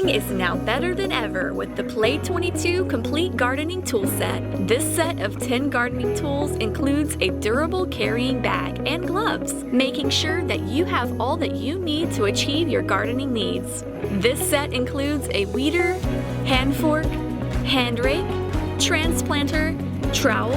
Gardening is now better than ever with the Play 22 Complete Gardening Tool Set. This set of 10 gardening tools includes a durable carrying bag and gloves, making sure that you have all that you need to achieve your gardening needs. This set includes a weeder, hand fork, hand rake, transplanter, trowel,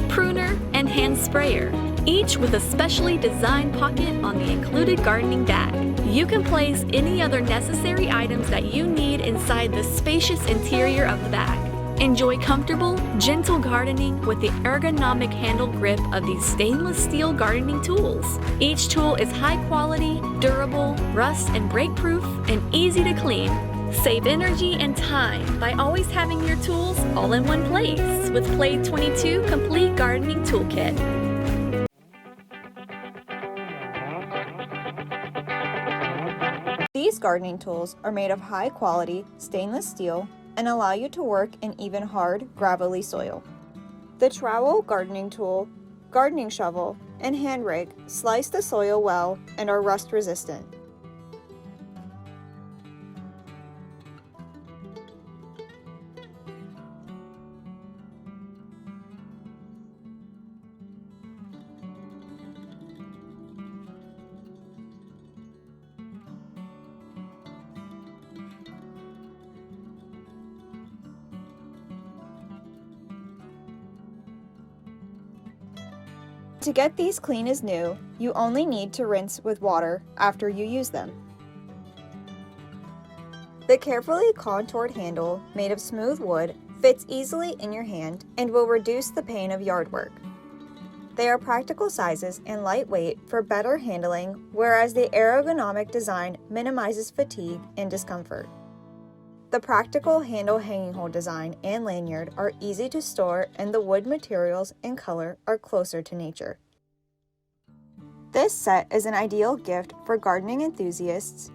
pruner, and hand sprayer, each with a specially designed pocket on the included gardening bag. You can place any other necessary items that you need inside the spacious interior of the bag. Enjoy comfortable, gentle gardening with the ergonomic handle grip of these stainless steel gardening tools. Each tool is high quality, durable, rust and break proof, and easy to clean. Save energy and time by always having your tools all in one place with Play 22 Complete Gardening Toolkit. These gardening tools are made of high-quality stainless steel and allow you to work in even hard, gravelly soil. The Trowel gardening tool, gardening shovel, and hand rake slice the soil well and are rust-resistant. To get these clean as new, you only need to rinse with water after you use them. The carefully contoured handle, made of smooth wood, fits easily in your hand and will reduce the pain of yard work. They are practical sizes and lightweight for better handling, whereas the ergonomic design minimizes fatigue and discomfort. The practical handle hanging hole design and lanyard are easy to store, and the wood materials and color are closer to nature. This set is an ideal gift for gardening enthusiasts.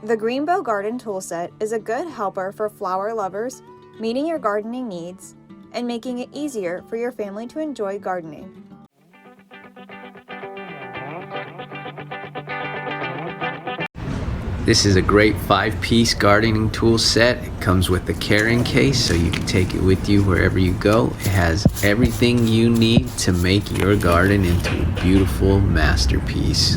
The Grenebo Garden Tool Set is a good helper for flower lovers, meeting your gardening needs, and making it easier for your family to enjoy gardening. This is a great 5-piece gardening tool set. It comes with a carrying case so you can take it with you wherever you go. It has everything you need to make your garden into a beautiful masterpiece.